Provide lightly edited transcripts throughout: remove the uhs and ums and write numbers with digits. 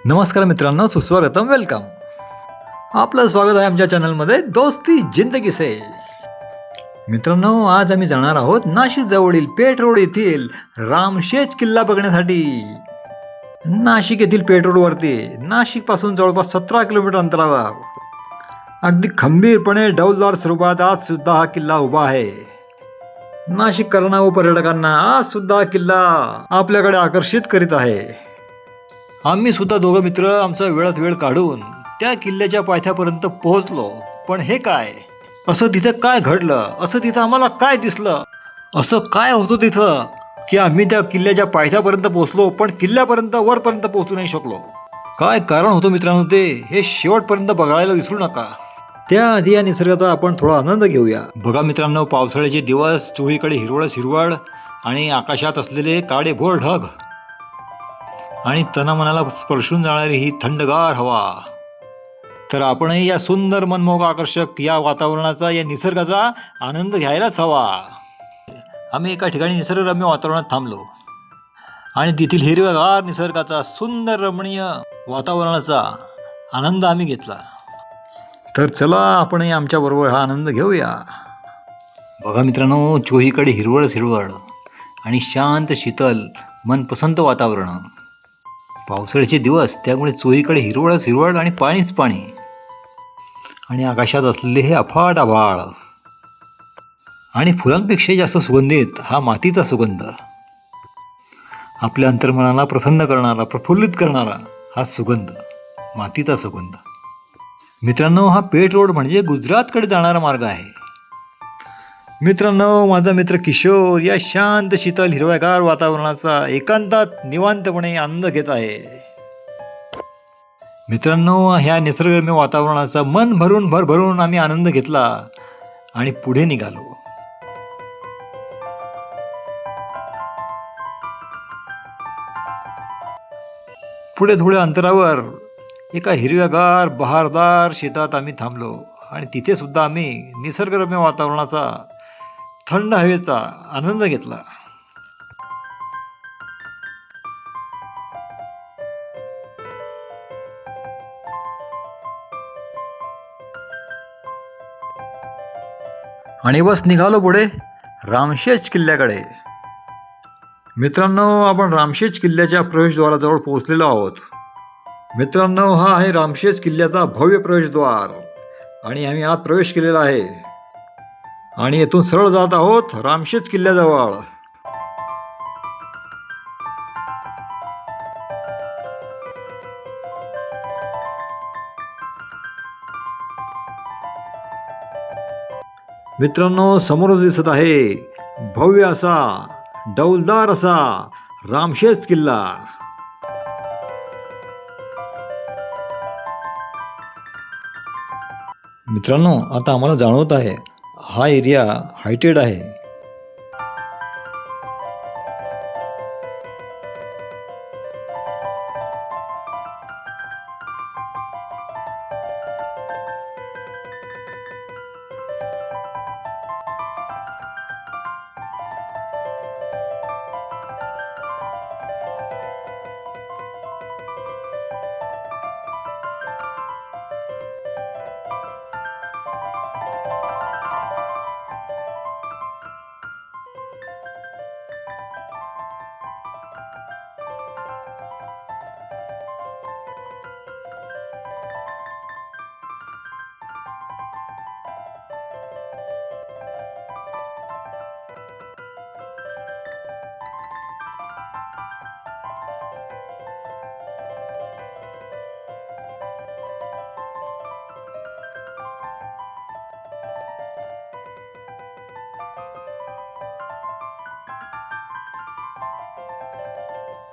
नमस्कार मित्रांनो, सुस्वागतम, वेलकम. आपलं स्वागत आहे आमच्या चॅनलमध्ये दोस्ती जिंदगी से. मित्रांनो, आज आम्ही जाणार आहोत नाशिक जवळील पेठ रोड येथील रामशेज किल्ला बघण्यासाठी. नाशिक येथील पेठ रोडवरती नाशिकपासून जवळपास 17 किलोमीटर अंतरावर अगदी खंबीरपणे डौलदार स्वरूपात आज सुद्धा हा किल्ला उभा आहे. नाशिककरांना व पर्यटकांना आज सुद्धा हा किल्ला आपल्याकडे आकर्षित करीत आहे. आम्ही सुद्धा दोघं मित्र आमचा वेळात वेळ काढून त्या किल्ल्याच्या पायथ्यापर्यंत पोहोचलो. पण हे काय, असं तिथे काय घडलं, असं तिथं आम्हाला काय दिसलं, असं काय होतं तिथं की आम्ही त्या किल्ल्याच्या पायथ्यापर्यंत पोहोचलो पण किल्ल्यापर्यंत वरपर्यंत पोहोचू नाही शकलो. काय कारण होतं मित्रांनो ते हे शेवटपर्यंत बघायला विसरू नका. त्याआधी या निसर्गाचा आपण थोडा आनंद घेऊया. बघा मित्रांनो, पावसाळ्याचे दिवस, चोहीकडे हिरवळच हिरवळ आणि आकाशात असलेले काळेभोर ढग आणि तनामनाला स्पर्शून जाणारी ही थंडगार हवा. तर आपणही या सुंदर मनमोहक आकर्षक या वातावरणाचा, या निसर्गाचा आनंद घ्यायलाच हवा. आम्ही एका ठिकाणी निसर्गरम्य वातावरणात थांबलो आणि तेथील हिरव्यागार निसर्गाचा, सुंदर रमणीय वातावरणाचा आनंद आम्ही घेतला. तर चला आपणही आमच्याबरोबर हा आनंद घेऊया. बघा मित्रांनो, चोहीकडे हिरवळच हिरवळ आणि शांत शीतल मनपसंत वातावरण. पावसाळ्याचे दिवस त्यामुळे चोहीकडे हिरवळच हिरवळ आणि पाणीच पाणी आणि आकाशात असलेले हे अफाट आभाळ आणि फुलांपेक्षा जास्त सुगंधित हा मातीचा सुगंध. आपल्या अंतर्मनाला प्रसन्न करणारा, प्रफुल्लित करणारा हा सुगंध, मातीचा सुगंध. मित्रांनो, हा पेठ रोड म्हणजे गुजरातकडे जाणारा मार्ग आहे. मित्रांनो, माझा मित्र किशोर या शांत शीतल हिरव्यागार वातावरणाचा एकांतात निवांतपणे आनंद घेत आहे. मित्रांनो, ह्या निसर्गरम्य वातावरणाचा मन भरून आम्ही आनंद घेतला आणि पुढे निघालो. पुढे थोड्या अंतरावर एका हिरव्यागार बहारदार शेतात आम्ही थांबलो आणि तिथे सुद्धा आम्ही निसर्गरम्य वातावरणाचा, थंड हवेचा आनंद घेतला. आणि बस निघालो पुढे रामशेज किल्ल्याकडे. मित्रांनो, आपण रामशेज किल्ल्याच्या प्रवेशद्वाराजवळ पोहोचलेलो आहोत. मित्रांनो, हा आहे रामशेज किल्ल्याचा भव्य प्रवेशद्वार आणि आम्ही आत प्रवेश केलेला आहे आणि येथून सरळ जात आहोत रामशेज किल्ल्याजवळ. मित्रांनो, समोरच दिसत आहे भव्य असा, डौलदार असा रामशेज किल्ला. मित्रांनो, आता आम्हाला जाणवत आहे हा एरिया हायटेड आहे.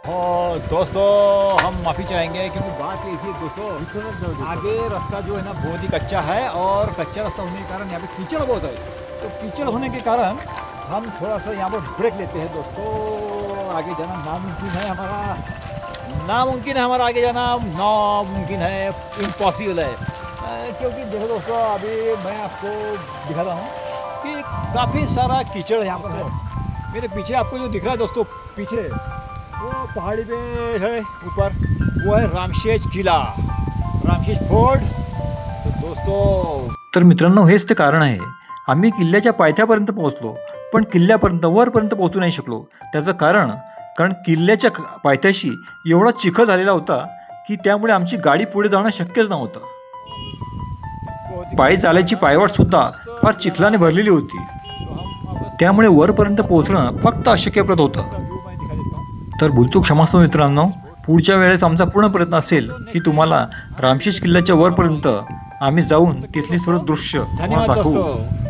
और दोस्तों, हम माफ़ी चाहेंगे क्योंकि बात ऐसी है दोस्तों, आगे रास्ता जो है ना बहुत ही कच्चा है और कच्चा रास्ता होने के कारण यहाँ पे कीचड़ बहुत है. तो कीचड़ होने के कारण हम थोड़ा सा यहाँ पर ब्रेक लेते हैं दोस्तों. आगे जाना नामुमकिन है हमारा आगे जाना नामुमकिन है, इम्पॉसिबल है. क्योंकि देखो दोस्तों, अभी मैं आपको दिखाता हूँ कि काफ़ी सारा कीचड़ यहाँ पर है. मेरे पीछे आपको जो दिख रहा है दोस्तों, पीछे वो पहाड़ी पे है ऊपर, वो है रामशेज किला, रामशेज फोर्ट। तो दोस्तों तर मित्रांनो, हेच ते कारण आहे. आम्ही किल्ल्याच्या पायथ्यापर्यंत पोहोचलो, पण किल्ल्यापर्यंत वरपर्यंत पोहोचू नाही शकलो. त्याचं कारण किल्ल्याच्या पायथ्याशी एवढा चिखल झालेला होता की त्यामुळे आमची गाडी पुढे जाणं शक्यच नव्हतं. पायी चालायची पायवाटसुद्धा फार चिखलाने भरलेली होती. त्यामुळे वरपर्यंत पोहोचणं फक्त अशक्यप्रद होतं. तर भूलचूक क्षमास्व मित्रांनो, पुढच्या वेळेस आमचा पूर्ण प्रयत्न असेल की तुम्हाला रामशेज किल्ल्याच्या वरपर्यंत आम्ही जाऊन तिथली सर्व दृश्य तुम्हाला धन्यवाद दाखवू. दोस्तों.